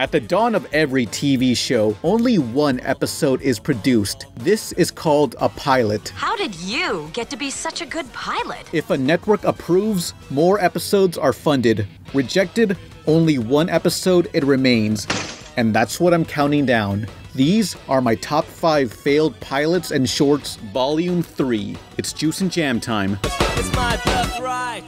At the dawn of every TV show, only one episode is produced. This is called a pilot. How did you get to be such a good pilot? If a network approves, more episodes are funded. Rejected, only one episode it remains. And that's what I'm counting down. These are my top 5 failed pilots and shorts, Volume 3. It's Juice and Jam time. It's my birthright.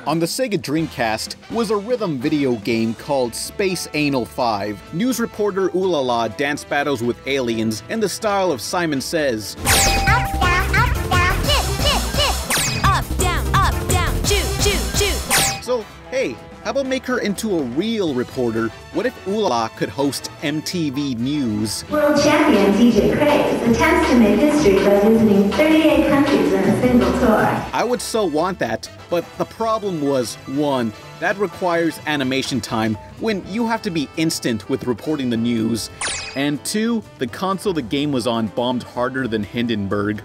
On the Sega Dreamcast was a rhythm video game called Space Anal 5. News reporter Oolala dance battles with aliens in the style of Simon Says. Up, down, choo. So, hey, how about make her into a real reporter? What if Oolala could host MTV News? World champion DJ Craig attempts to make history by visiting 38 countries in a single tour. I would so want that, but the problem was, 1, that requires animation time when you have to be instant with reporting the news, and 2, the console the game was on bombed harder than Hindenburg.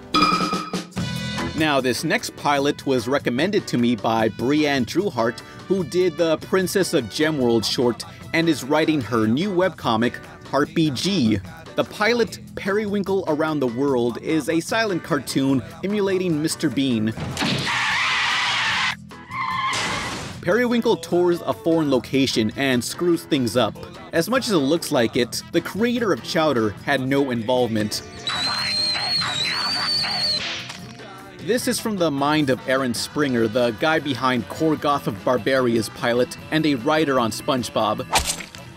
Now, this next pilot was recommended to me by Brianne Drewhart, who did the Princess of Gemworld short and is writing her new webcomic, Heartbeat G. The pilot, Periwinkle Around the World, is a silent cartoon emulating Mr. Bean. Periwinkle tours a foreign location and screws things up. As much as it looks like it, the creator of Chowder had no involvement. This is from the mind of Aaron Springer, the guy behind Core Goth of Barbaria's pilot and a writer on SpongeBob.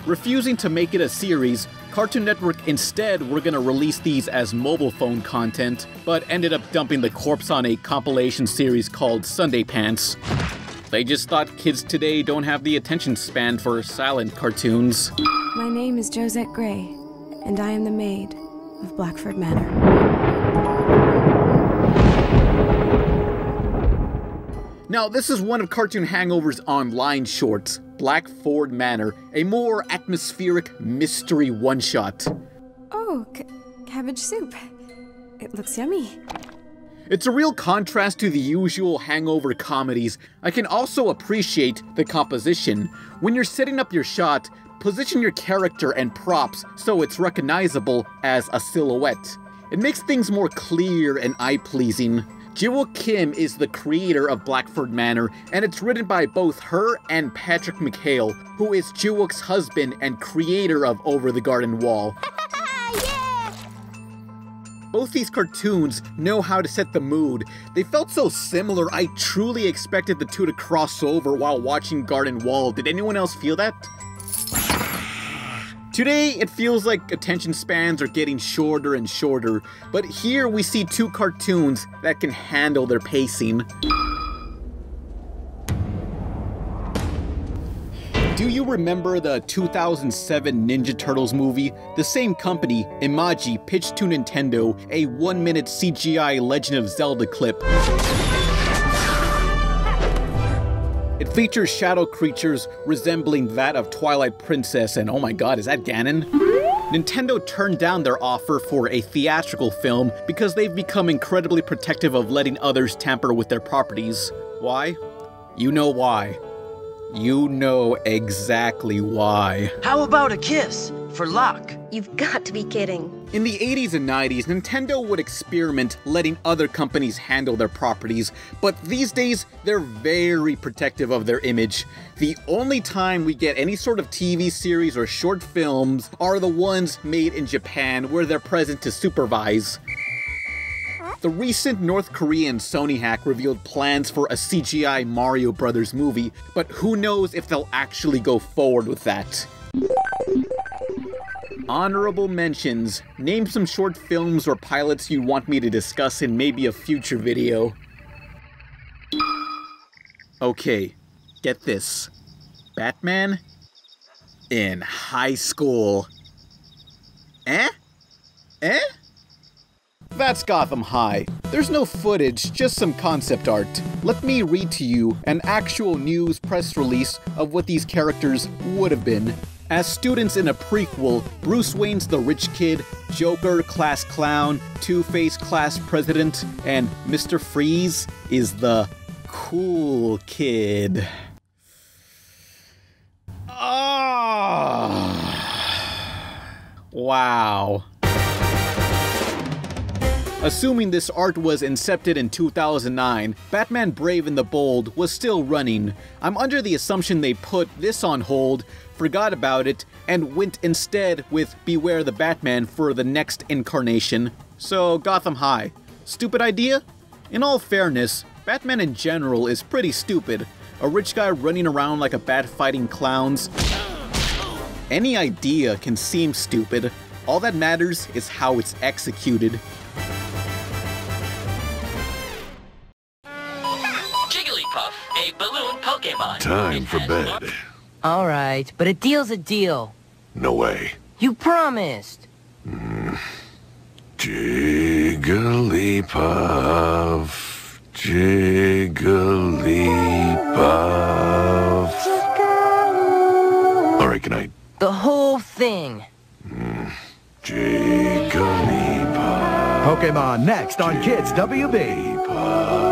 Refusing to make it a series, Cartoon Network instead were gonna release these as mobile phone content, but ended up dumping the corpse on a compilation series called Sunday Pants. They just thought kids today don't have the attention span for silent cartoons. My name is Josette Grey, and I am the maid of BlackFord Manor. Now, this is one of Cartoon Hangover's online shorts, BlackFord Manor, a more atmospheric mystery one-shot. Oh, cabbage soup. It looks yummy. It's a real contrast to the usual Hangover comedies. I can also appreciate the composition. When you're setting up your shot, position your character and props so it's recognizable as a silhouette. It makes things more clear and eye-pleasing. Jiwoo Kim is the creator of BlackFord Manor, and it's written by both her and Patrick McHale, who is Jiwook's husband and creator of Over the Garden Wall. Yeah! Both these cartoons know how to set the mood. They felt so similar, I truly expected the two to cross over while watching Garden Wall. Did anyone else feel that? Today, it feels like attention spans are getting shorter and shorter, but here we see two cartoons that can handle their pacing. Do you remember the 2007 Ninja Turtles movie? The same company, Imagi, pitched to Nintendo a 1-minute CGI Legend of Zelda clip. It features shadow creatures resembling that of Twilight Princess, and oh my god, is that Ganon? Nintendo turned down their offer for a theatrical film because they've become incredibly protective of letting others tamper with their properties. Why? You know why. You know exactly why. How about a kiss for luck? You've got to be kidding. In the 80s and 90s, Nintendo would experiment letting other companies handle their properties, but these days, they're very protective of their image. The only time we get any sort of TV series or short films are the ones made in Japan where they're present to supervise. The recent North Korean Sony hack revealed plans for a CGI Mario Brothers movie, but who knows if they'll actually go forward with that. Honorable mentions. Name some short films or pilots you want me to discuss in maybe a future video. Okay, get this. Batman in high school. Eh? That's Gotham High. There's no footage, just some concept art. Let me read to you an actual news press release of what these characters would have been. As students in a prequel, Bruce Wayne's the rich kid, Joker class clown, Two-Face class president, and Mr. Freeze is the cool kid. Ah. Wow. Assuming this art was incepted in 2009, Batman Brave and the Bold was still running. I'm under the assumption they put this on hold, forgot about it, and went instead with Beware the Batman for the next incarnation. So Gotham High. Stupid idea? In all fairness, Batman in general is pretty stupid. A rich guy running around like a bat fighting clowns. Any idea can seem stupid. All that matters is how it's executed. Jigglypuff, a balloon Pokemon. Time for bed. All right, but a deal's a deal. No way. You promised. Jigglypuff, Jigglypuff. All right, good night. The whole thing. Jigglypuff. Pokemon next on Kids WB. Jigglypuff.